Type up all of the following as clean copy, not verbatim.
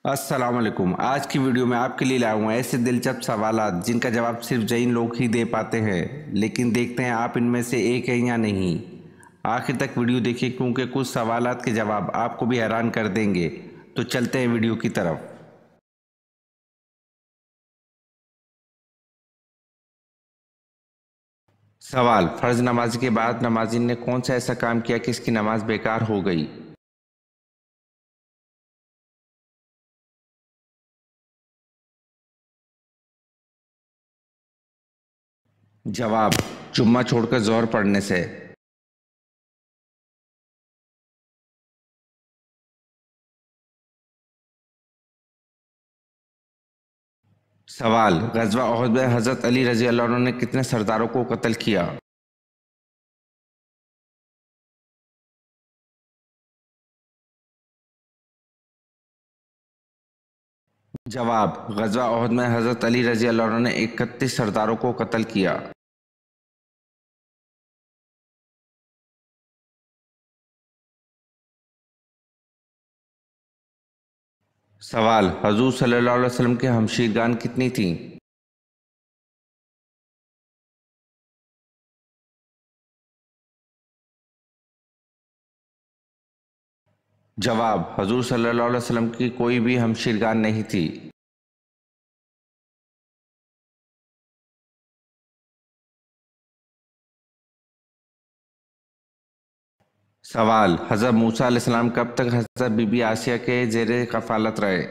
अस्सलाम वालेकुम। आज की वीडियो में आपके लिए लाया हूँ ऐसे दिलचस्प सवालात जिनका जवाब सिर्फ जैन लोग ही दे पाते हैं। लेकिन देखते हैं आप इनमें से एक है या नहीं। आखिर तक वीडियो देखिए क्योंकि कुछ सवालात के जवाब आपको भी हैरान कर देंगे। तो चलते हैं वीडियो की तरफ। सवाल, फर्ज नमाज के बाद नमाजी ने कौन सा ऐसा काम किया कि इसकी नमाज बेकार हो गई। जवाब, जुम्मा छोड़कर जोहर पढ़ने से। सवाल, गजवा ओहद में हजरत अली रजी अल्लाह अन्हु ने कितने सरदारों को कत्ल किया। जवाब, गजवा ओहद में हजरत अली रजी अल्लाह अन्हु ने 31 सरदारों को कत्ल किया। सवाल, हजूर सल्लल्लाहु अलैहि वसल्लम के हमशीरगान कितनी थीं। जवाब, हजूर सल्लल्लाहु अलैहि वसल्लम की कोई भी हमशीरगान नहीं थी। सवाल, हजरत मूसा अलैहिस्सलाम कब तक हजरत बीबी आसिया के जेर कफालत रहे।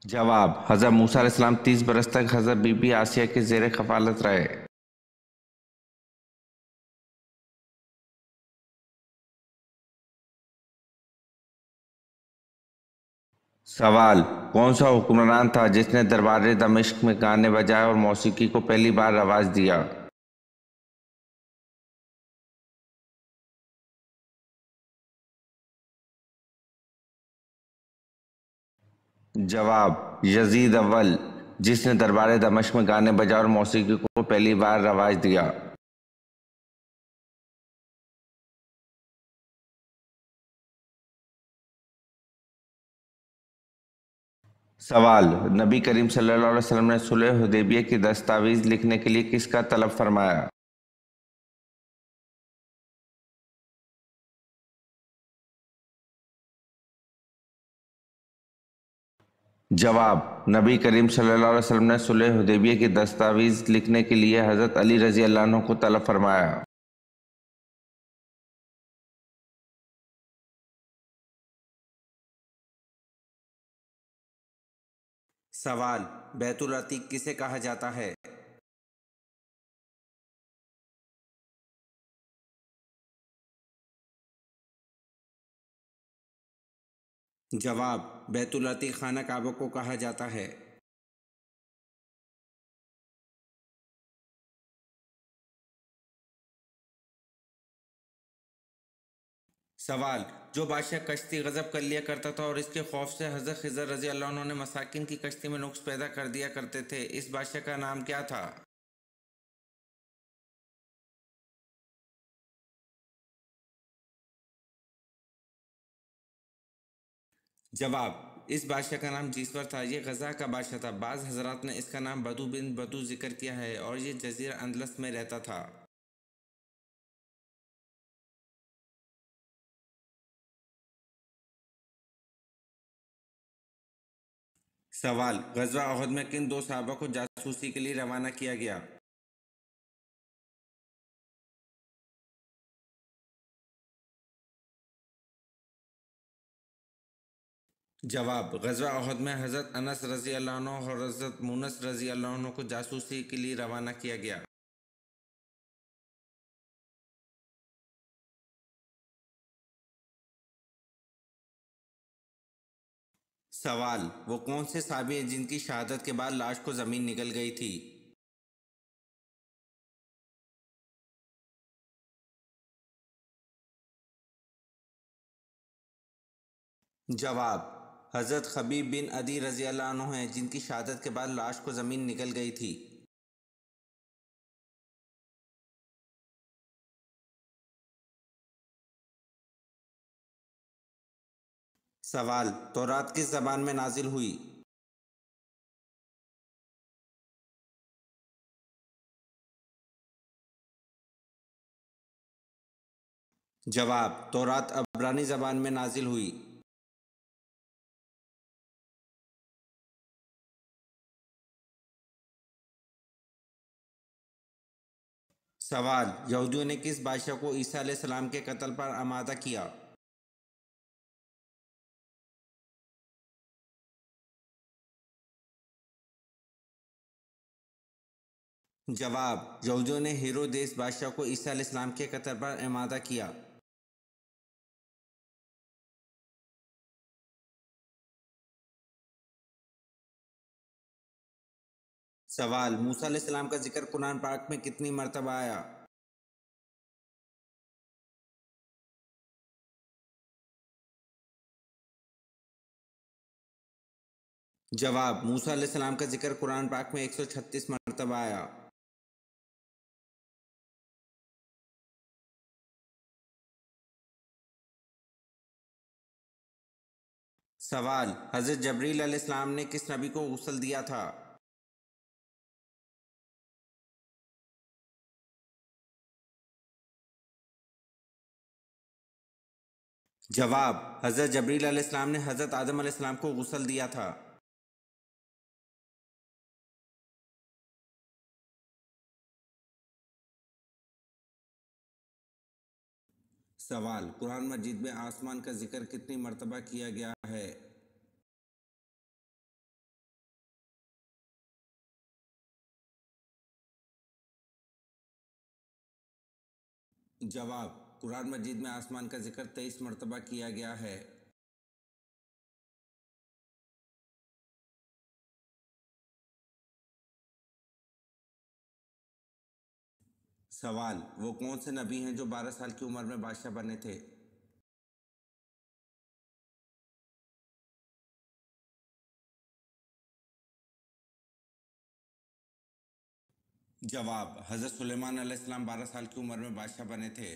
जवाब, हजरत मूसा अलैहिस्सलाम 30 बरस तक हजरत बीबी आसिया के जेर कफालत रहे। सवाल, कौन सा हुक्मरान था जिसने दरबार दमिश्क में गाने बजाए और मौसीकी को पहली बार रवाज दिया। जवाब, यजीद अव्वल, जिसने दरबार दमिश्क में गाने बजाए और मौसीकी को पहली बार रवाज दिया। सवाल, नबी करीम सल्लल्लाहु अलैहि वसल्लम ने सुलह हुदैबिया की दस्तावेज लिखने के लिए किसका तलब फरमाया। जवाब, नबी करीम सल्लल्लाहु अलैहि वसल्लम ने सुलह हुदैबिया की दस्तावेज लिखने के लिए हजरत अली रजी अल्लाह अन्हु को तलब फरमाया। सवाल, बैतुल अतीक किसे कहा जाता है। जवाब, बैतुल अतीक खाना काबा को कहा जाता है। सवाल, जो बादशाह कश्ती गजब कर लिया करता था और इसके खौफ से हजरत खिज़र रजी अल्लाह अन्हु ने मसाकिन की कश्ती में नुक्स पैदा कर दिया करते थे, इस बादशाह का नाम क्या था। जवाब, इस बादशाह का नाम जीसवर था। ये गजा का बादशाह था। बाज़ हजरात ने इसका नाम बदू बिन बदू जिक्र किया है और ये जजीरा अंदलस में रहता था। सवाल, गजवा ओहद में किन दो सहाबा को जासूसी के लिए रवाना किया गया। जवाब, गजवा ओहद में हजरत अनस रजी अल्लाह अन्हु और हजरत मुनस रजी अल्लाह अन्हु को जासूसी के लिए रवाना किया गया। सवाल, वो कौन से साहबी हैं जिनकी शहादत के बाद लाश को जमीन निकल गई थी। जवाब, हजरत खबीब बिन अदी रजी अल्लाह अन्हु हैं जिनकी शहादत के बाद लाश को जमीन निकल गई थी। सवाल, तौरात किस ज़बान में नाजिल हुई? जवाब, तौरात अब्रानी ज़बान में नाजिल हुई। सवाल, यहूदियों ने किस बादशाह को ईसा अलैहिस्सलाम के कत्ल पर आमादा किया? जवाब, यहूदियों ने हेरोदेस बादशाह को ईसा अलैहिस्सलाम के कत्ल पर आमादा किया। सवाल, मूसा अलैहिस्सलाम का जिक्र कुरान पाक में कितनी मरतबा आया? जवाब, मूसा अलैहिस्सलाम का जिक्र कुरान पाक में 136 मरतबा आया। सवाल, हज़रत जबरील अलैहिस्सलाम ने किस नबी को गुस्ल दिया था? जवाब, हज़रत जबरील अलैहिस्सलाम ने हज़रत आदम अलैहिस्सलाम को गुस्ल दिया था। सवाल, कुरान मजीद में आसमान का जिक्र कितनी मरतबा किया गया है? जवाब, कुरान मजीद में आसमान का जिक्र 23 मरतबा किया गया है। सवाल, वो कौन से नबी हैं जो 12 साल की उम्र में बादशाह बने थे? जवाब, हज़रत सुलेमान अलैहिस्सलाम 12 साल की उम्र में बादशाह बने थे।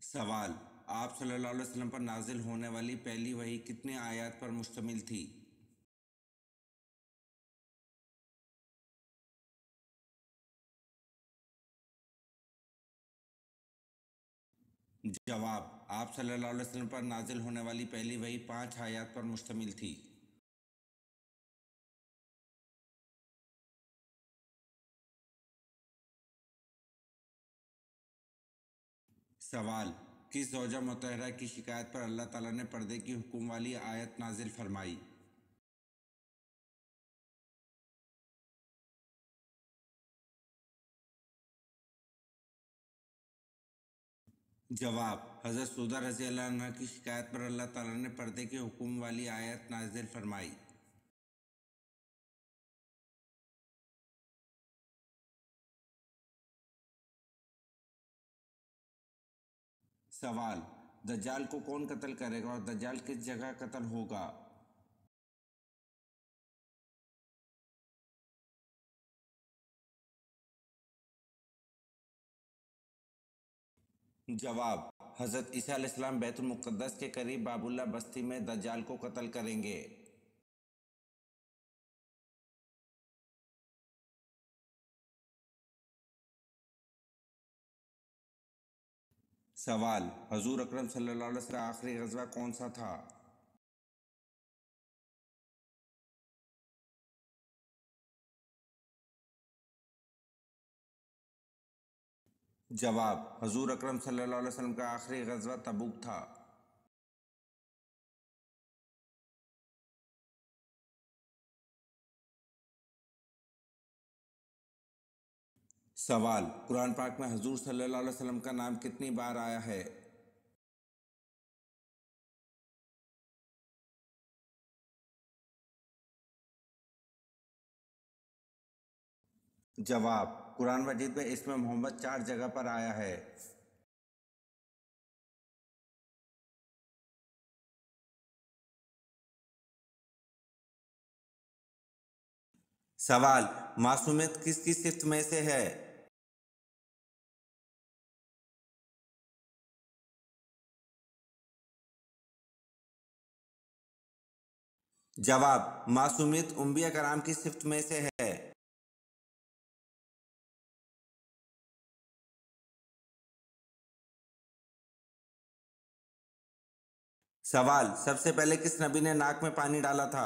सवाल, आप सल्लल्लाहु अलैहि वसल्लम पर नाजिल होने वाली पहली वही कितने आयत पर मुश्तमिल थी? जवाब, आप सल्लल्लाहु अलैहि वसल्लम पर नाजिल होने वाली पहली वही 5 आयत पर मुश्तमिल थी। सवाल, किस ज़ौजा मुतहरा की शिकायत पर अल्लाह ताला ने पर्दे की हुक्म वाली आयत नाजिल फरमाई? जवाब, हज़रत सौदा रज़ी अल्लाह अन्हा की शिकायत पर अल्लाह ताला ने पर्दे के हुक्म वाली आयत नाजिल फरमाई। सवाल, दज्जाल को कौन कत्ल करेगा और दज्जाल किस जगह कत्ल होगा? जवाब, हज़रत ईसा अलैहिस्सलाम बैतुल मुक़द्दस के करीब बाबुल्ला बस्ती में दज्जाल को कत्ल करेंगे। सवाल, हजूर अकरम सल्लल्लाहु अलैहि वसल्लम का आखिरी ग़ज़वा कौन सा था? जवाब, हजूर अकरम सल्लल्लाहु अलैहि वसल्लम का आखिरी ग़ज़वा तबूक था। सवाल, कुरान पाक में हजूर सल्लल्लाहु अलैहि वसल्लम का नाम कितनी बार आया है? जवाब, कुरान मजीद में इसमें मोहम्मद 4 जगह पर आया है। सवाल, मासूमियत किसकी सिफ्त में से है? जवाब, मासूमियत अंबिया कराम की सिफ्त में से है। सवाल, सबसे पहले किस नबी ने नाक में पानी डाला था?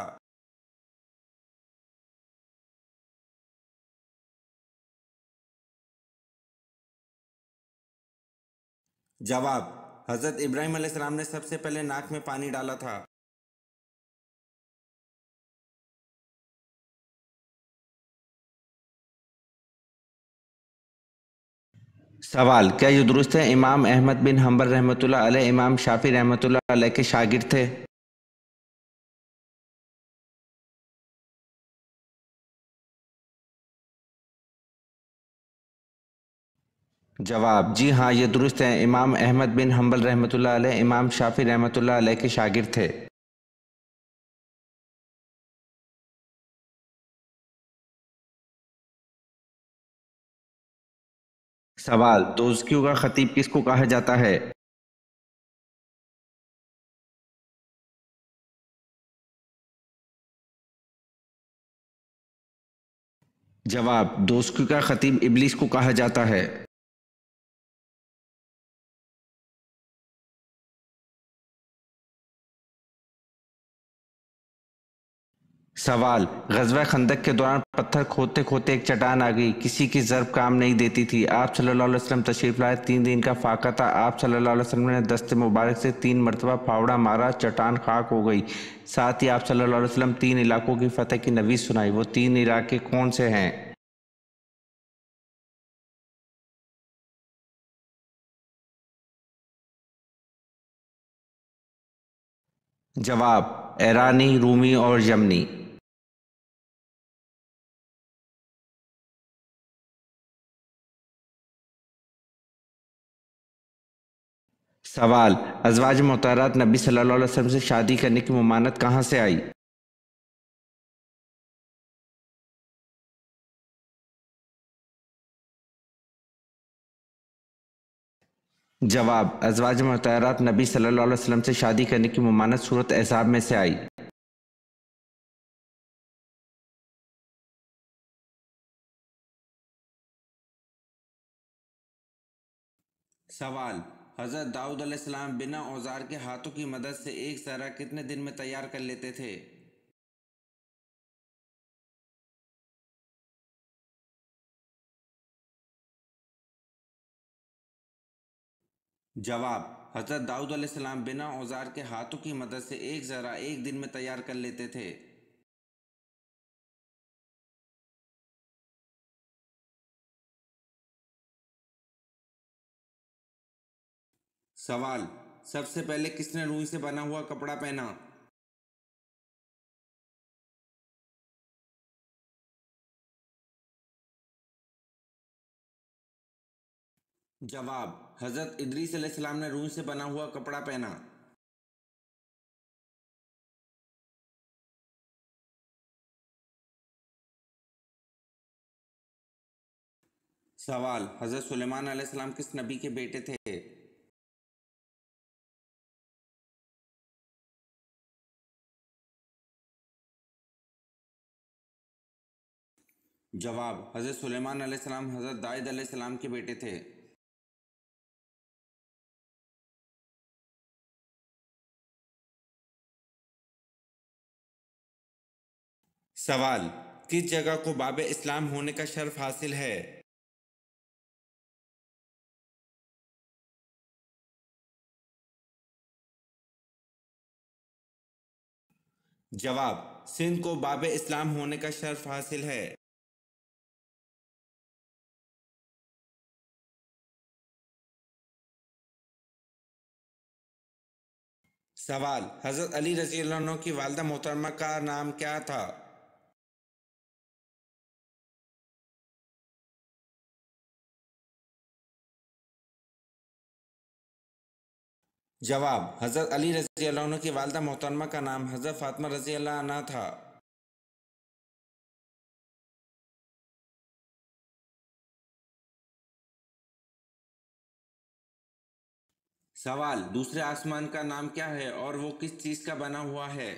जवाब, हजरत इब्राहिम अलैहिस्सलाम ने सबसे पहले नाक में पानी डाला था। सवाल, क्या ये दुरुस्त है इमाम अहमद बिन हंबल रहमतुल्लाह अलैह इमाम शाफी रहमतुल्लाह अलैह के शागिर्द थे? जवाब, जी हाँ, ये दुरुस्त है इमाम अहमद बिन हंबल रहमतुल्लाह अलैह इमाम शाफी रहमतुल्लाह अलैह के शागिर्द थे। सवाल, दोज़कियों का खतीब किसको कहा जाता है? जवाब, दोज़कियों का खतीब इबलीस को कहा जाता है। सवाल, ग़ज़वा खंदक के दौरान पत्थर खोदते खोदते एक चट्टान आ गई, किसी की ज़र्ब काम नहीं देती थी। आप सल्लल्लाहु अलैहि वसल्लम तशरीफ़ लाए, 3 दिन का फाका था। आप सल्लल्लाहु अलैहि वसल्लम ने दस्ते मुबारक से 3 मरतबा फावड़ा मारा, चट्टान खाक हो गई। साथ ही आप सल्लल्लाहु अलैहि वसल्लम 3 इलाकों की फ़तह की नवीज़ सुनाई। वो 3 इलाके कौन से हैं? जवाब, ईरानी, रूमी और यमनी। सवाल, अज़वाज मोहतरमात नबी सल्लल्लाहु अलैहि वसल्लम से शादी करने की ममानत कहाँ से आई? जवाब, अज़वाज मोहतरमात नबी सल्लल्लाहु अलैहि वसल्लम से शादी करने की ममानत सूरत अहज़ाब में से आई। सवाल, हज़रत दाऊद अलैहिस्सलाम बिना औजार के हाथों की मदद से एक ज़रा कितने दिन में तैयार कर लेते थे? जवाब, हज़रत दाऊद अलैहिस्सलाम बिना औजार के हाथों की मदद से एक ज़रा एक दिन में तैयार कर लेते थे। सवाल, सबसे पहले किसने रुई से बना हुआ कपड़ा पहना? जवाब, हज़रत इदरीस अलैहिस्सलाम ने रुई से बना हुआ कपड़ा पहना। सवाल, हज़रत सुलेमान अलैहिस्सलाम किस नबी के बेटे थे? जवाब, हज़रत सुलेमान अलैहिस्सलाम हज़रत दाऊद अलैहिस्सलाम के बेटे थे। सवाल, किस जगह को बाब इस्लाम होने का शर्फ हासिल है? जवाब, सिंध को बाब इस्लाम होने का शर्फ हासिल है। सवाल, हज़रत अली रज़ी अल्लाह अन्हु की वालिदा मोहतरमा का नाम क्या था? जवाब, हज़रत अली रज़ी अल्लाह अन्हु की वालिदा मोहतरमा का नाम हज़रत फ़ातिमा रज़ी अल्लाह अन्हा था। सवाल, दूसरे आसमान का नाम क्या है और वो किस चीज का बना हुआ है?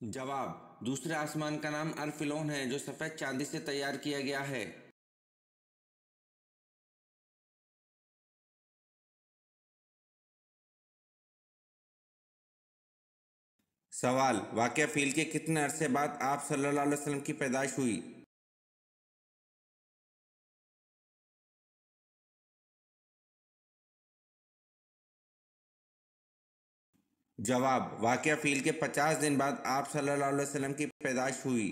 जवाब, दूसरे आसमान का नाम अर्फिलोन है जो सफेद चांदी से तैयार किया गया है। सवाल, वाक़या फ़ील के कितने अरसे बाद आप सल्लल्लाहु अलैहि वसल्लम की पैदाइश हुई? जवाब, वाक़या फ़ील के 50 दिन बाद आप सल्लल्लाहु अलैहि वसल्लम की पैदाइश हुई।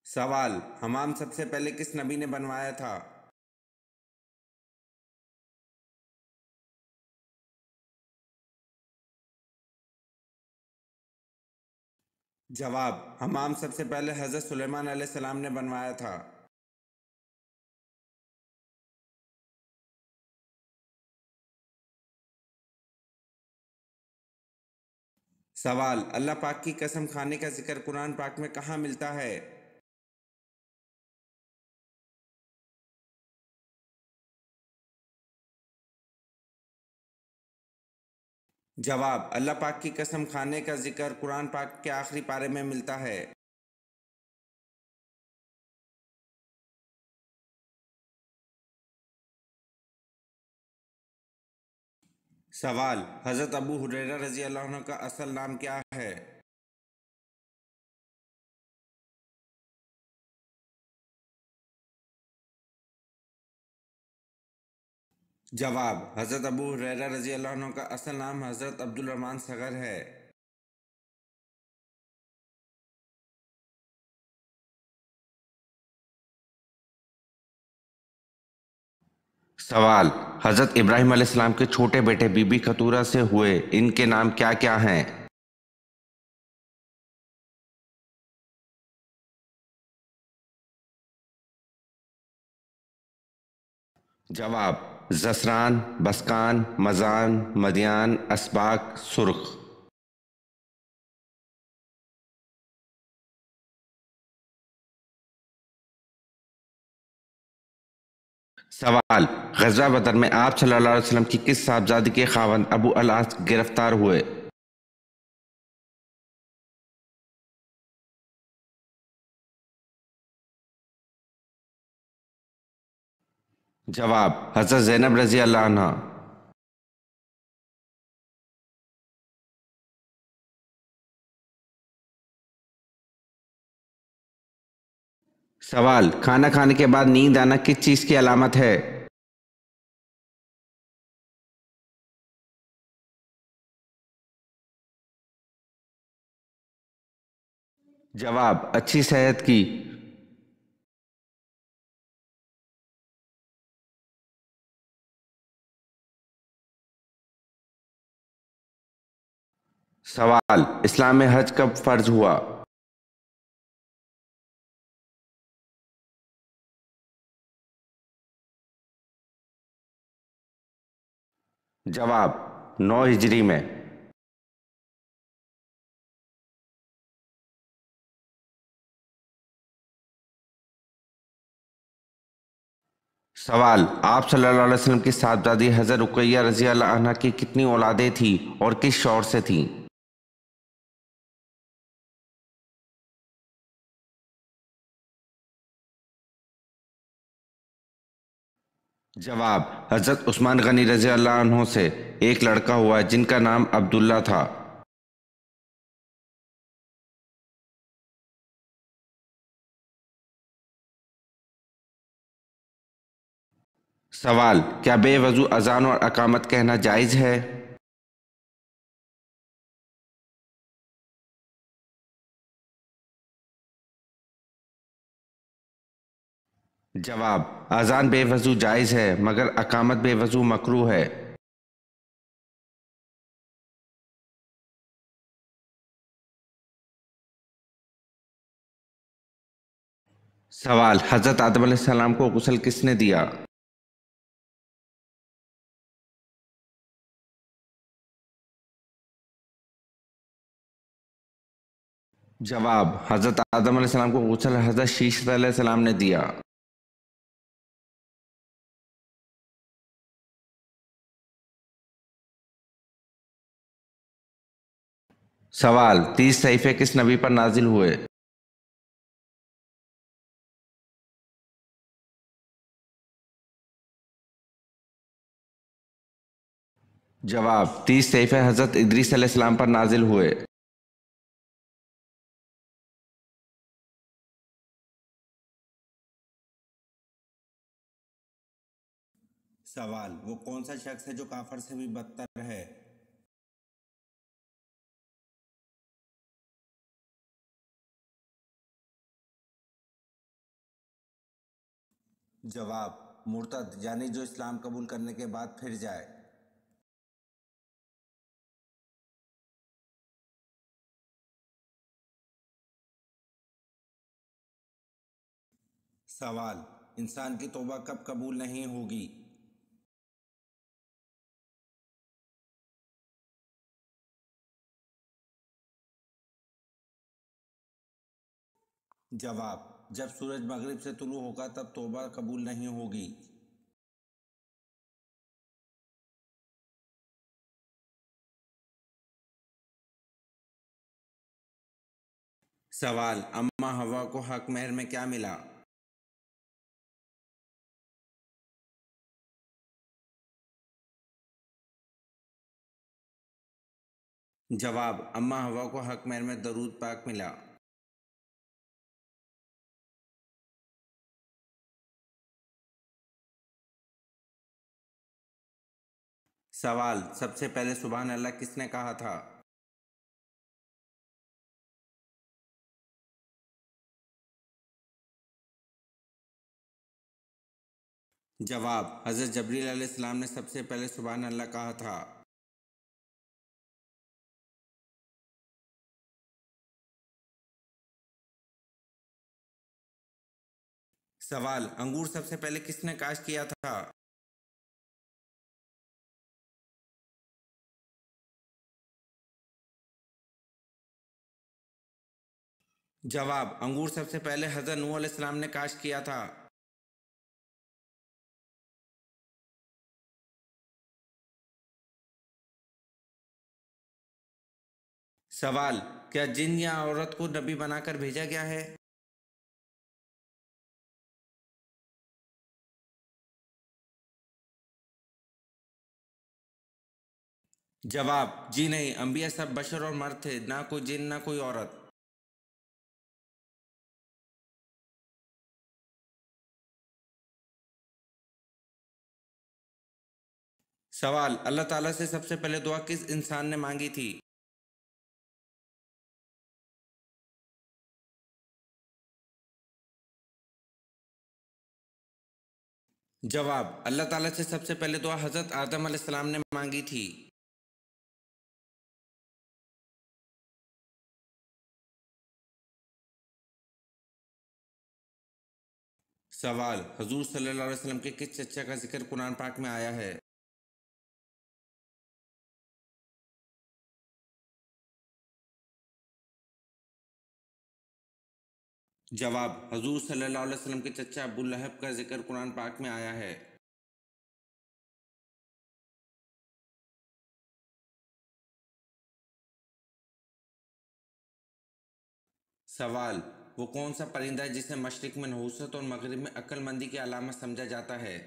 सवाल, हमाम सबसे पहले किस नबी ने बनवाया था? जवाब, हमाम सबसे पहले हज़रत सुलेमान अलैहिस्सलाम ने बनवाया था। सवाल, अल्लाह पाक की कसम खाने का जिक्र कुरान पाक में कहाँ मिलता है? जवाब, अल्लाह पाक की कसम खाने का जिक्र कुरान पाक के आखिरी पारे में मिलता है। सवाल, हज़रत अबू हुरैरा रज़ी अल्लाह अन्हु का असल नाम क्या है? जवाब, हज़रत अबू हुरैरा रज़ी अल्लाह अन्हु का असल नाम हज़रत अब्दुल रहमान सगर है। सवाल, हज़रत इब्राहीम अलैहिस्सलाम के छोटे बेटे बीबी खतूरा से हुए इनके नाम क्या क्या हैं? जवाब, जसरान, बसकान, मजान, मदियान, असबाक, सुर्ख। सवाल, ग़ज़वा बदर में आप सल्लल्लाहु अलैहि वसल्लम की किस साहबजादी के ख़ावंद अबू अल-आस गिरफ्तार हुए? जवाब, हज़रत ज़ैनब रज़ी अल्लाह अन्हा। सवाल, खाना खाने के बाद नींद आना किस चीज़ की अलामत है? जवाब, अच्छी सेहत की। सवाल, इस्लाम में हज कब फ़र्ज हुआ? जवाब, 9 हिजरी में। सवाल, आप सल्लल्लाहु अलैहि वसल्लम की साहबजादी हज़रत रुक़ैया रज़ी अल्लाह अन्हा की कितनी औलादें थीं और किस शौहर से थीं? जवाब, हज़रत उस्मान गनी रज़ी अल्लाह अन्हो से एक लड़का हुआ जिनका नाम अब्दुल्ला था। सवाल, क्या बेवजू अजान और अकामत कहना जायज़ है? जवाब, अजान बेवजू जायज़ है मगर अकामत बेवजू मकरूह है। सवाल, हज़रत आदम अलैहिस्सलाम को गुस्ल किसने दिया? जवाब, हज़रत आदम अलैहिस्सलाम को गुस्ल हज़रत शीश अलैहिस्सलाम ने दिया। सवाल, 30 सहीफे किस नबी पर नाजिल हुए? जवाब, 30 सहीफे हज़रत इदरीस अलैहिस्सलाम पर नाजिल हुए। सवाल, वो कौन सा शख्स है जो काफर से भी बदतर है? जवाब, मुर्तद यानी जो इस्लाम कबूल करने के बाद फिर जाए। सवाल, इंसान की तौबा कब कबूल नहीं होगी? जवाब, जब सूरज मगरिब से तुलू होगा तब तौबा कबूल नहीं होगी। सवाल, अम्मा हवा को हक महर में क्या मिला? जवाब, अम्मा हवा को हक महर में दरूद पाक मिला। सवाल, सबसे पहले सुभान अल्लाह किसने कहा था? जवाब, हज़रत जबरील अलैहिस्सलाम ने सबसे पहले सुभान अल्लाह कहा था। सवाल, अंगूर सबसे पहले किसने काश्त किया था? जवाब, अंगूर सबसे पहले हज़रत नूह अलैहिस्सलाम ने काश्त किया था। सवाल, क्या जिन या औरत को नबी बनाकर भेजा गया है? जवाब, जी नहीं, अंबिया सब बशर और मर्द थे, ना कोई जिन ना कोई औरत। सवाल, अल्लाह ताला से सबसे पहले दुआ किस इंसान ने मांगी थी? जवाब, अल्लाह ताला से सबसे पहले दुआ हज़रत आदम अलैहिस्सलाम ने मांगी थी। सवाल, हुजूर सल्लल्लाहु अलैहि वसल्लम के किस चचा का जिक्र कुरान पाक में आया है? जवाब, हुजूर सल्लल्लाहु अलैहि वसल्लम के चचा अबू लहब का जिक्र कुरान पाक में आया है। सवाल, वो कौन सा परिंदा है जिसे मशरिक में नहुसत और मगरिब में अक्लमंदी की अलामत समझा जाता है?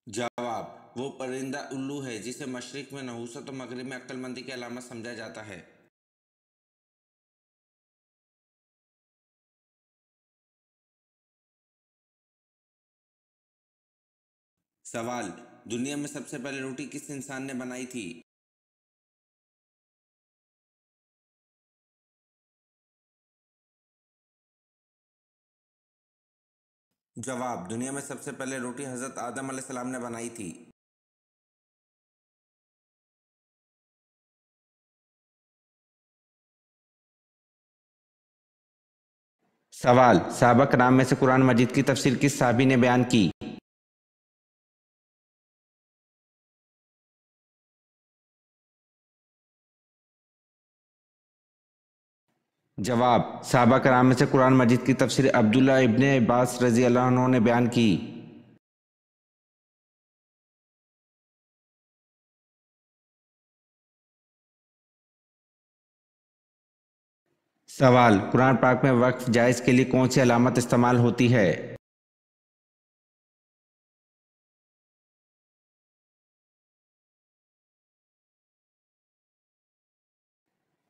जवाब, वो परिंदा उल्लू है जिसे मशरिक में नहुसत और मगरिब में अक्लमंदी की अलामत समझा जाता है। सवाल, दुनिया में सबसे पहले रोटी किस इंसान ने बनाई थी? जवाब, दुनिया में सबसे पहले रोटी हज़रत आदम अलैहिस्सलाम ने बनाई थी। सवाल, साहबा कराम में से कुरान मजीद की तफसीर किस साहबी ने बयान की? जवाब, सहाबा कराम में से कुरान मजीद की तफसीर अब्दुल्ला इब्ने अब्बास रजी अल्लाह अन्हु ने बयान की। सवाल, कुरान पाक में वक्फ जायज़ के लिए कौन सी अलामत इस्तेमाल होती है?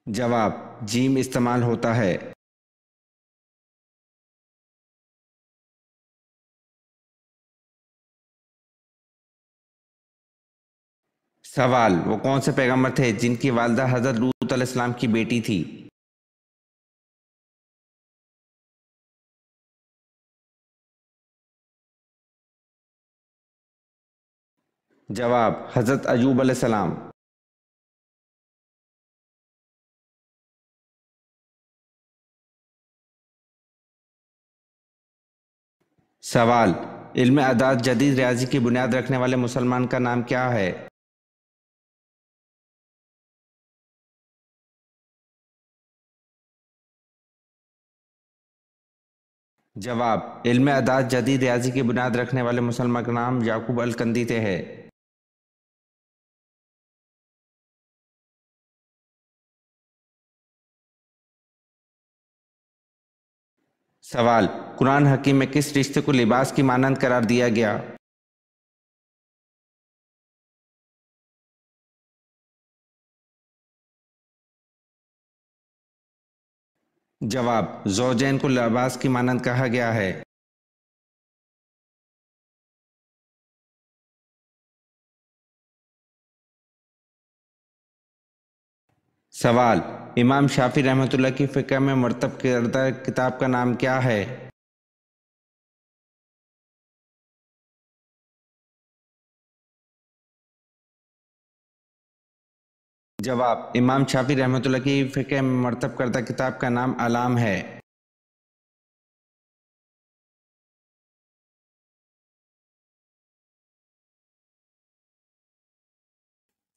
जवाब, जीम इस्तेमाल होता है। सवाल, वो कौन से पैगंबर थे जिनकी वालदा हज़रत लूत अलैहिस्सलाम की बेटी थी? जवाब, हज़रत अयूब अलैहिस्सलाम। सवाल, इल्म अदाद जदीद रियाजी की बुनियाद रखने वाले मुसलमान का नाम क्या है? जवाब, इल्म अदाद जदीद रियाजी की बुनियाद रखने वाले मुसलमान का नाम याकूब अल कंदीते है। सवाल, कुरान हकीम में किस रिश्ते को लिबास की मानंद करार दिया गया? जवाब, ज़ौजैन को लिबास की मानंद कहा गया है। सवाल, इमाम शाफी रहमतुल्लाह की फ़िक़्ह में मरतब करदा किताब का नाम क्या है? जवाब, इमाम शाफी रहमतुल्लाह की फ़िक़्ह में मरतब करदा किताब का नाम अलाम है।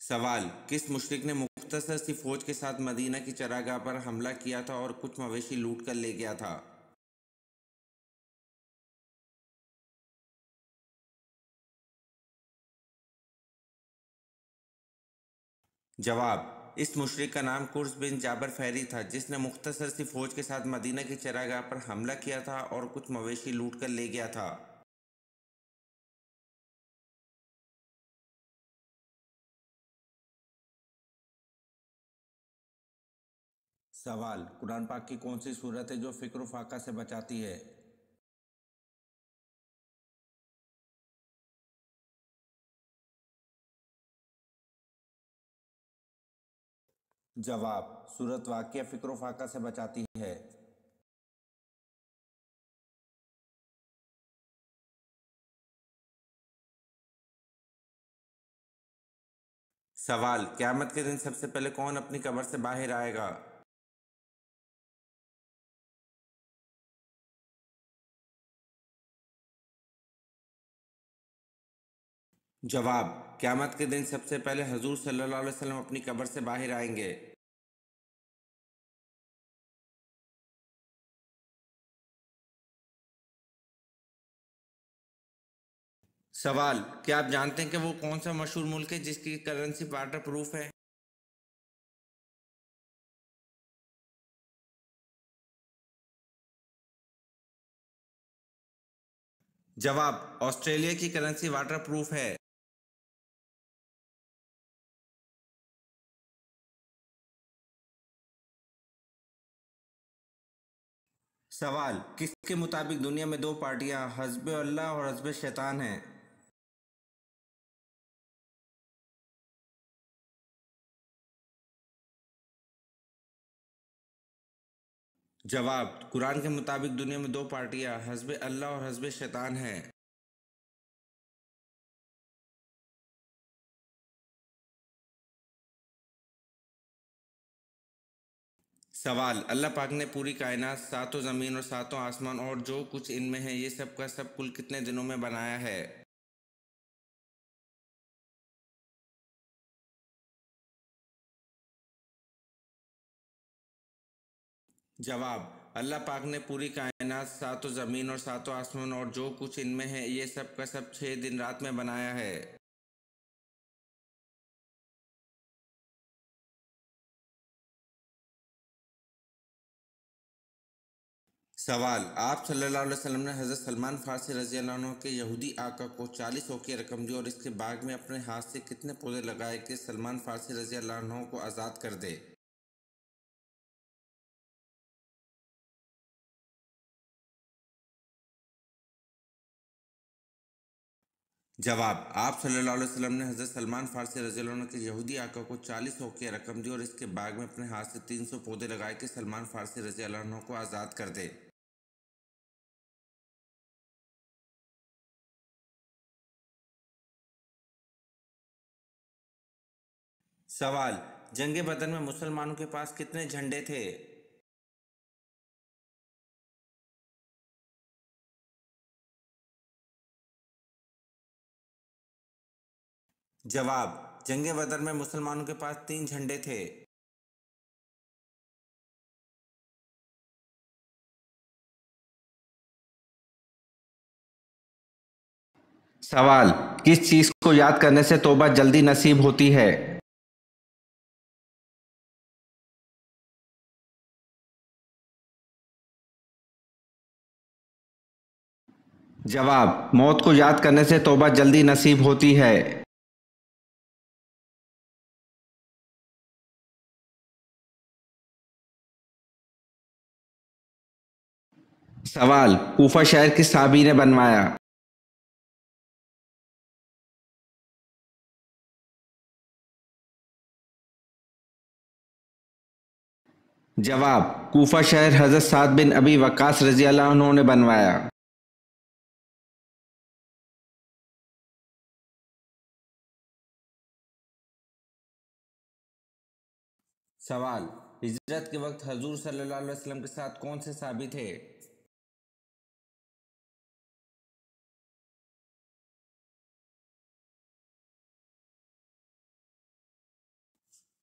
सवाल, किस मुशरिक ने मुख्तसर सी फौज के साथ मदीना की चरागाह पर हमला किया था और कुछ मवेशी लूट कर ले गया था? जवाब, इस मुशरिक का नाम कुर्स बिन जाबर फहरी था जिसने मुख्तसर सी फौज के साथ मदीना की चरागाह पर हमला किया था और कुछ मवेशी लूट कर ले गया था। सवाल, कुरान पाक की कौन सी सूरत है जो फ़िक्र फाका से बचाती है? जवाब, सूरत वाक़िया फ़िक्र फाका से बचाती है। सवाल, क़यामत के दिन सबसे पहले कौन अपनी कब्र से बाहर आएगा? जवाब, क़यामत के दिन सबसे पहले हजूर सल्लल्लाहु अलैहि वसल्लम अपनी कब्र से बाहर आएंगे। सवाल, क्या आप जानते हैं कि वो कौन सा मशहूर मुल्क है जिसकी करेंसी वाटर प्रूफ है? जवाब, ऑस्ट्रेलिया की करेंसी वाटर प्रूफ है। सवाल, किसके मुताबिक दुनिया में दो पार्टियां हज़्ब अल्लाह और हज़्ब शैतान हैं? जवाब, कुरान के मुताबिक दुनिया में दो पार्टियां हज़्ब अल्लाह और हज़्ब शैतान हैं। सवाल, अल्लाह पाक ने पूरी कायनात, सातों ज़मीन और सातों आसमान और जो कुछ इनमें है ये सब का सब कुल कितने दिनों में बनाया है? जवाब, अल्लाह पाक ने पूरी कायनात, सातों ज़मीन और सातों आसमान और जो कुछ इनमें है, ये सब का सब 6 दिन रात में बनाया है। सवाल, आप सल्लल्लाहु अलैहि वसल्लम ने हज़रत सलमान फारसी रज़ी अल्लाह अन्हु के यहूदी आका को 40 औक़िया रकम दी और इसके बाग में अपने हाथ से कितने पौधे लगाए कि सलमान फारसी रज़ी अल्लाह अन्हु को आज़ाद कर दे? जवाब, आप सल्लल्लाहु अलैहि वसल्लम ने हज़रत सलमान फारसी रज़ी अल्लाह अन्हु के यहूदी आका को 40 औक़िया रकम दी और इसके बाग में अपने हाथ से 300 पौधे लगाए कि सलमान फारसी रज़ी अल्लाह अन्हु को आज़ाद कर दे। सवाल, जंग बदर में मुसलमानों के पास कितने झंडे थे? जवाब, जंग बदर में मुसलमानों के पास 3 झंडे थे। सवाल, किस चीज को याद करने से तौबा जल्दी नसीब होती है? जवाब, मौत को याद करने से तौबा जल्दी नसीब होती है। सवाल, कूफा शहर किस साहबी ने बनवाया? जवाब, कूफा शहर हजरत साद बिन अबी वक्कास रजी अल्लाह अन्हु ने बनवाया। सवाल, हिजरत के वक्त हजूर सल्लल्लाहु अलैहि वसल्लम के साथ कौन से साहबी थे?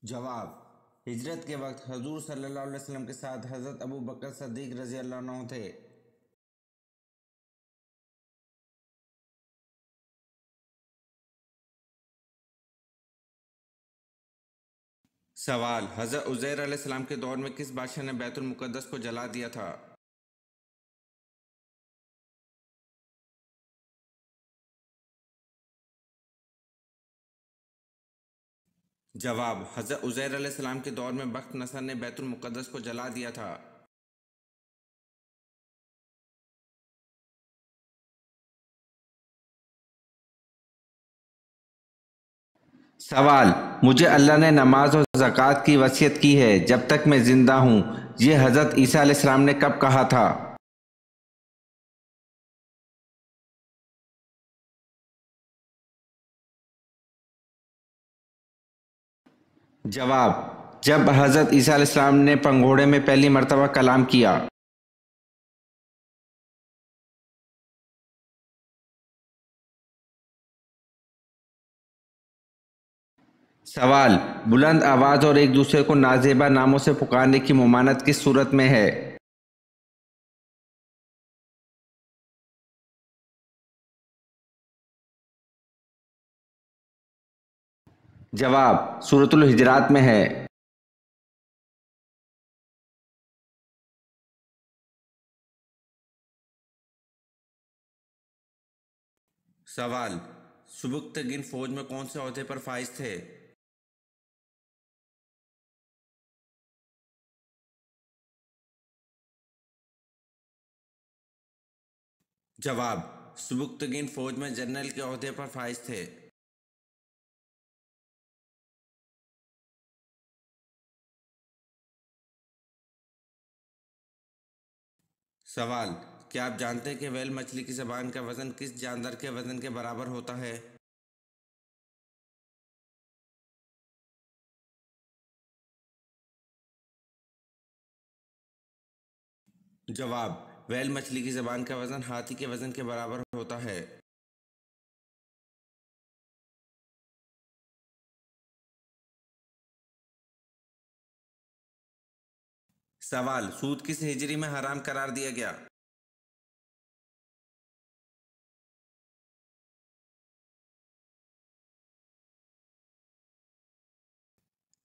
जवाब, हिजरत के वक्त हजूर सल्लल्लाहु अलैहि वसल्लम के साथ हजरत अबू बकर सद्दीक रजी अल्लाह अन्हु थे। सवाल, हजरत उज़ैर अलैहिस्सलाम के दौर में किस बादशाह ने बैतुल मुक़द्दस को जला दिया था? जवाब, हजरत उज़ैर अलैहिस्सलाम के दौर में बख्त नसर ने बैतुल मुक़द्दस को जला दिया था। सवाल, मुझे अल्लाह ने नमाज और ज़कात की वसीयत की है जब तक मैं ज़िंदा हूँ, ये हज़रत ईसा अलैहिस्सलाम ने कब कहा था? जवाब, जब हज़रत ईसा अलैहिस्सलाम ने पंघोड़े में पहली मर्तबा कलाम किया। सवाल, बुलंद आवाज़ और एक दूसरे को नाजेबा नामों से पुकारने की ममानत किस सूरत में है? जवाब, सूरतुल हिजरात में है। सवाल, सुबुक्तगिन फौज में कौन से ओहदे पर फाइज थे? जवाब, सुबुक्तगिन फौज में जनरल के ओहदे पर फाइज थे। सवाल, क्या आप जानते हैं कि व्हेल मछली की जबान का वजन किस जानवर के वजन के बराबर होता है? जवाब, व्हेल मछली की जबान का वजन हाथी के वजन के बराबर होता है। सवाल, सूद किस हिजरी में हराम करार दिया गया?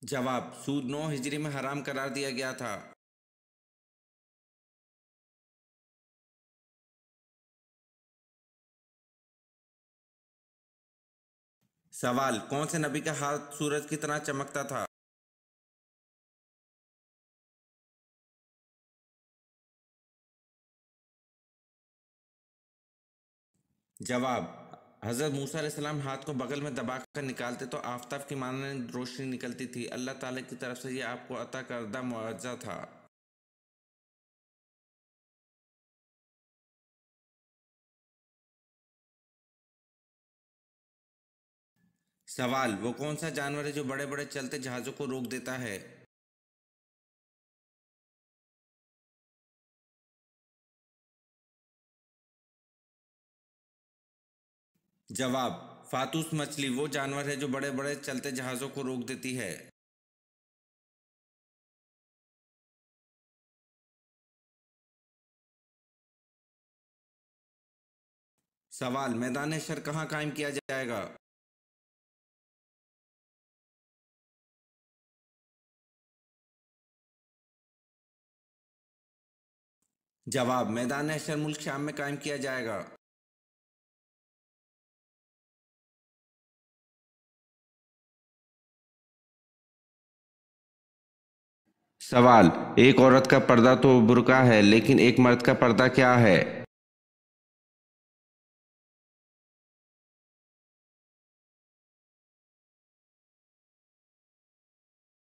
जवाब, सूद 9 हिजरी में हराम करार दिया गया था। सवाल, कौन से नबी का हाथ सूरज की तरह चमकता था? जवाब, हज़रत मूसा अलैहिस्सलाम हाथ को बगल में दबाकर निकालते तो आफताब की मानंद रोशनी निकलती थी। अल्लाह ताला की तरफ से यह आपको अता करदा मुआवजा था। सवाल, वो कौन सा जानवर है जो बड़े बड़े चलते जहाज़ों को रोक देता है? जवाब, फातूस मछली वो जानवर है जो बड़े बड़े चलते जहाज़ों को रोक देती है। सवाल, मैदान हशर कहाँ कायम किया जाएगा? जवाब, मैदान हशर मुल्क शाम में कायम किया जाएगा। सवाल, एक औरत का पर्दा तो बुर्का है लेकिन एक मर्द का पर्दा क्या है?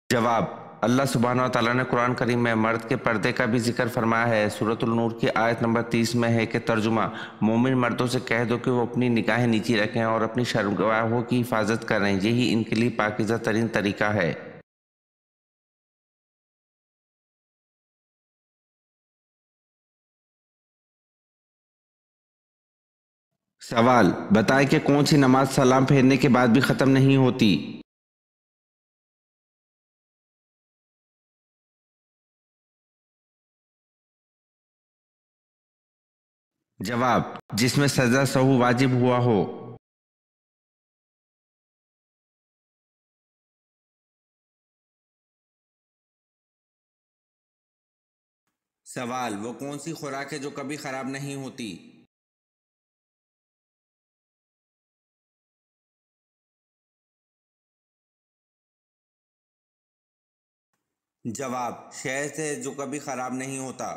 जवाब, अल्लाह सुब्हान व तआला ने कुरान करीम में मर्द के पर्दे का भी जिक्र फरमाया है। सूरतुल नूर की आयत नंबर 30 में है कि तर्जुमा, मोमिन मर्दों से कह दो कि वो अपनी निगाहें नीची रखें और अपनी शर्मगाहों की हिफाजत करें, यही इनके लिए पाकीज़ा तरीन तरीका है। सवाल, बताएं कि कौन सी नमाज सलाम फेरने के बाद भी ख़त्म नहीं होती? जवाब, जिसमें सजा सहू वाजिब हुआ हो। सवाल, वो कौन सी खुराक है जो कभी खराब नहीं होती? जवाब, शहद है जो कभी खराब नहीं होता।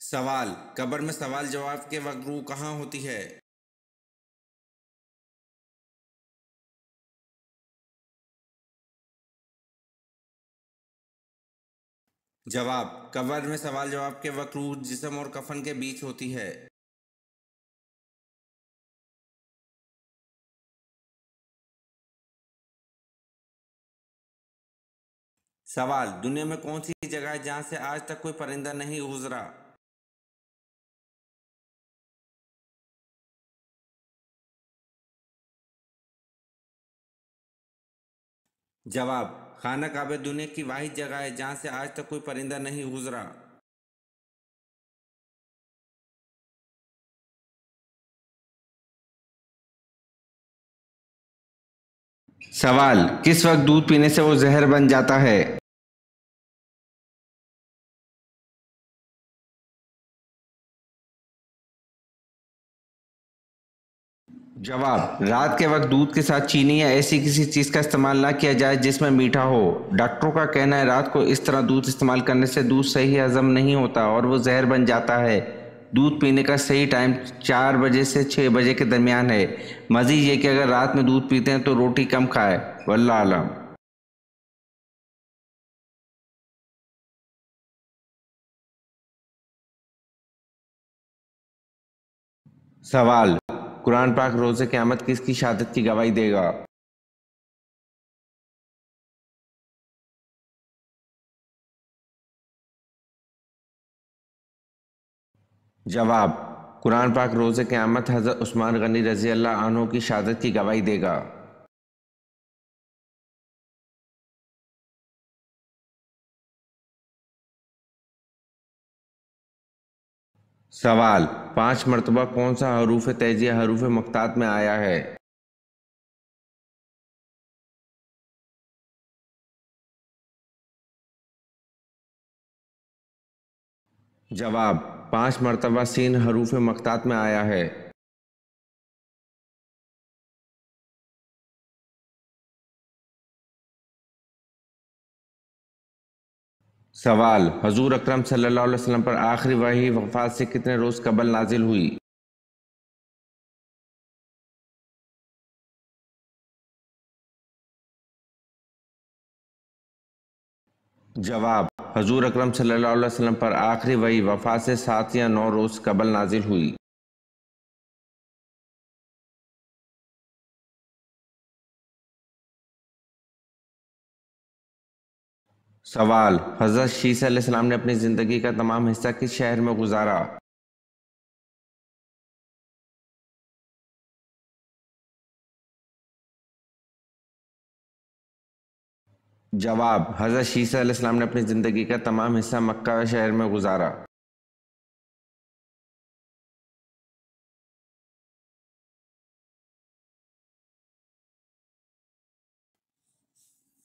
सवाल, कब्र में सवाल जवाब के वक्त रूह कहाँ होती है? जवाब, कब्र में सवाल जवाब के वक्त रूह जिस्म और कफन के बीच होती है। सवाल, दुनिया में कौन सी जगह है जहां से आज तक कोई परिंदा नहीं गुजरा? जवाब, खाना काबा दुनिया की वाहिद जगह है जहां से आज तक कोई परिंदा नहीं गुजरा। सवाल, किस वक्त दूध पीने से वो जहर बन जाता है? जवाब, रात के वक्त दूध के साथ चीनी या ऐसी किसी चीज़ का इस्तेमाल ना किया जाए जिसमें मीठा हो। डॉक्टरों का कहना है रात को इस तरह दूध इस्तेमाल करने से दूध सही हजम नहीं होता और वो जहर बन जाता है। दूध पीने का सही टाइम 4 बजे से 6 बजे के दरमियान है। मजीद ये कि अगर रात में दूध पीते हैं तो रोटी कम खाए। वल्लाह आलम। सवाल, कुरान पाक रोज़े क़यामत किसकी शहादत की गवाही देगा? जवाब, कुरान पाक रोज़े क़यामत हज़रत उस्मान गनी रज़ी अल्लाह अन्हु की शहादत की गवाही देगा। सवाल: 5 मरतबा कौन सा हरूफ तैजिया हरूफ मक़तात में आया है? जवाब: 5 मरतबा सीन हरूफ मक़तात में आया है। सवाल: हजूर अकरम सल्लल्लाहु अलैहि वसल्लम पर आखिरी वही वफ़ात से कितने रोज़ कबल नाजिल हुई? जवाब: हजूर अकरम सल्लल्लाहु अलैहि वसल्लम पर आखिरी वही वफ़ात से 7 या 9 रोज़ कबल नाजिल हुई। सवाल: हज़रत शीस अलैहिस्सलाम ने अपनी ज़िंदगी का तमाम हिस्सा किस शहर में गुजारा? जवाब: हज़रत शीस अलैहिस्सलाम ने अपनी ज़िंदगी का तमाम हिस्सा मक्का शहर में गुजारा।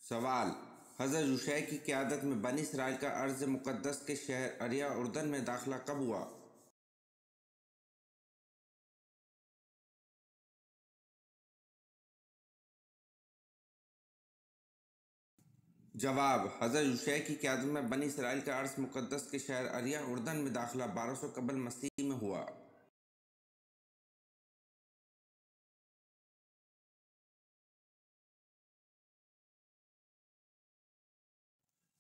सवाल: हज़रत यूशै की क़यादत में बनी इसराइल का अर्ज़ मुक़द्दस के शहर अरिया उर्दन में दाखिला कब हुआ? जवाब: हज़रत यूशै की क़यादत में बनी इसराइल का अर्ज़ मुक़द्दस के शहर अरिया उर्दन में दाखिला 1200 कबल मसीह में हुआ।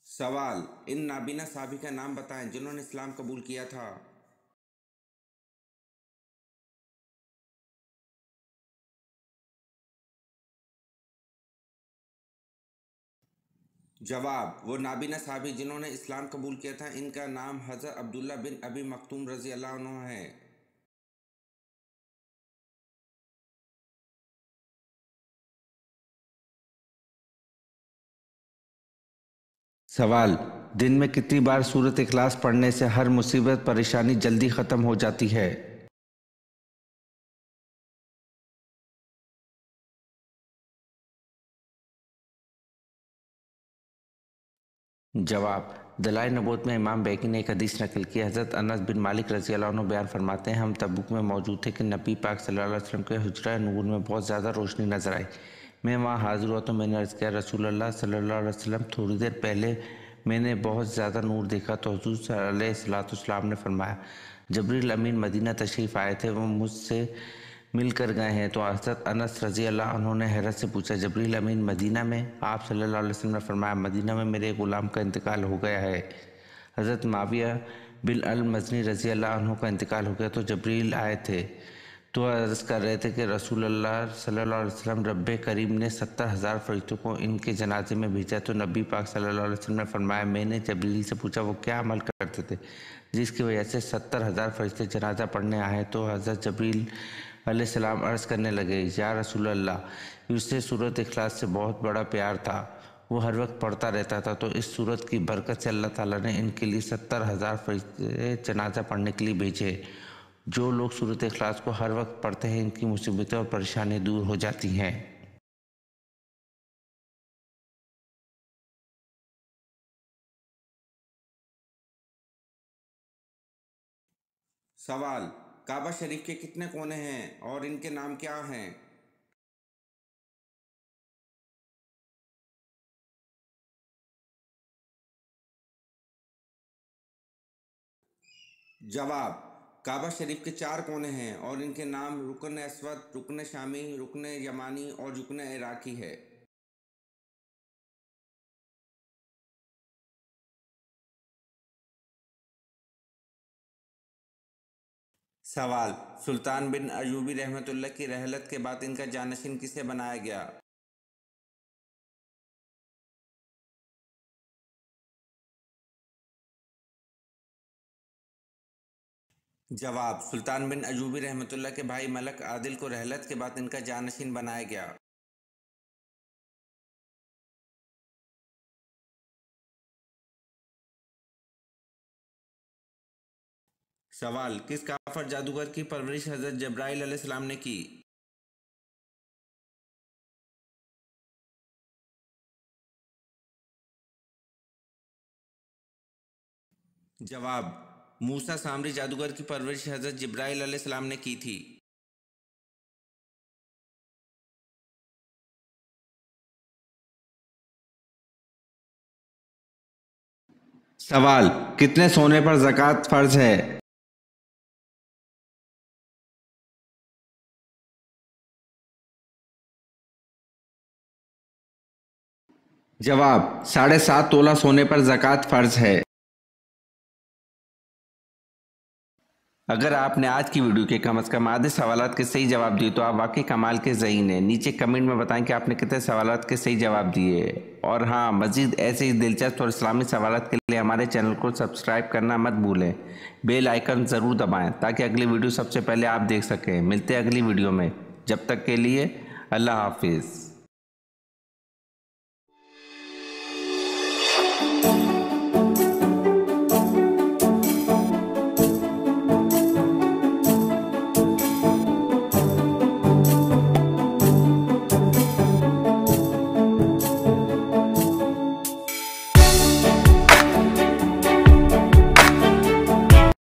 सवाल: इन नाबीना साहबी का नाम बताएं जिन्होंने इस्लाम कबूल किया था। जवाब: वो नाबीना साहबी जिन्होंने इस्लाम कबूल किया था, इनका नाम हज़रत अब्दुल्ला बिन अबी मक्तूम रज़ी अल्लाह अन्हु है। सवाल: दिन में कितनी बार सूरत इखलास पढ़ने से हर मुसीबत परेशानी जल्दी ख़त्म हो जाती है? जवाब: दलाइल नबूवत में इमाम बैकी ने एक हदीस नकल की। हज़रत अनस बिन मालिक रज़ी अल्लाह अन्हु बयान फरमाते हैं, हम तबूक में मौजूद थे कि नबी पाक सल्लल्लाहु अलैहि वसल्लम के हुज्रा नूर में बहुत ज़्यादा रोशनी नजर आई। मैं वहाँ हाजिर हुआ तो मैंने अर्ज़ किया, रसूल अल्लाह सल्लल्लाहु अलैहि वसल्लम, थोड़ी देर पहले मैंने बहुत ज़्यादा नूर देखा। तो हुज़ूर अलैहिस्सलाम ने फरमाया, जबरील अमीन मदीना तशरीफ़ आए थे, वो मुझसे मिल कर गए हैं। तो हज़रत अनस रज़ी अल्लाह अन्हु ने हैरत से पूछा, जबरील अमीन मदीना में? आप सल्लल्लाहु अलैहि वसल्लम ने फरमाया, मदीना में मेरे ग़ुलाम का इंतकाल हो गया है। हज़रत माविया बिन अल मज़नी रज़ी अल्लाह अन्हु का इंतकाल हो गया तो जबरील आए थे, तो अर्ज़ कर रहे थे कि रसूल अल्लाह सल्लल्लाहु अलैहि वसल्लम, रब्बे करीम ने 70,000 फरिश्तों को इनके जनाजे में भेजा। तो नबी पाक सल्लल्लाहु अलैहि वसल्लम ने फरमाया, मैंने जबरील से पूछा वो क्या अमल करते थे जिसकी वजह से 70,000 फरिश्ते जनाजा पढ़ने आए। तो हज़रत जबरील अलैहिस्सलाम अर्ज़ करने लगे, या रसूल अल्लाह, उससे सूरत इखलास से बहुत बड़ा प्यार था, वो हर वक्त पढ़ता रहता था। तो इस सूरत की बरकत से अल्लाह ताला ने इनके लिए 70,000 फरिश्ते जनाजा पढ़ने के लिए भेजे। जो लोग सूरत इखलास को हर वक्त पढ़ते हैं, इनकी मुसीबतें और परेशानी दूर हो जाती हैं। सवाल: काबा शरीफ के कितने कोने हैं और इनके नाम क्या हैं? जवाब: काबा शरीफ के 4 कोने हैं और इनके नाम रुकन अस्वद, रुकन शामी, रुकन यमानी और रुकन इराकी है। सवाल: सुल्तान बिन अयूबी रहमतुल्लाह की रहलत के बाद इनका जानशीन किसे बनाया गया? जवाब, सुल्तान बिन अयूबी रहमतुल्लाह के भाई मलक आदिल को रहलत के बाद इनका जानशीन बनाया गया। सवाल, किस काफर जादूगर की परवरिश हजरत जब्राइल अलैहिस्सलाम ने की? जवाब, मूसा सामरी जादूगर की परवरिश हजरत जिब्राइल अलैहिस्सलाम ने की थी। सवाल, कितने सोने पर ज़कात फर्ज है? जवाब, 7.5 तोला सोने पर ज़कात फर्ज है। अगर आपने आज की वीडियो के कम से कम आधे सवालात के सही जवाब दिए तो आप वाकई कमाल के ज़हीन हैं। नीचे कमेंट में बताएं कि आपने कितने सवालात के सही जवाब दिए। और हाँ, मज़ीद ऐसे ही दिलचस्प और इस्लामी सवालात के लिए हमारे चैनल को सब्सक्राइब करना मत भूलें। बेल आइकन ज़रूर दबाएं ताकि अगली वीडियो सबसे पहले आप देख सकें। मिलते हैं अगली वीडियो में, जब तक के लिए अल्लाह हाफिज़।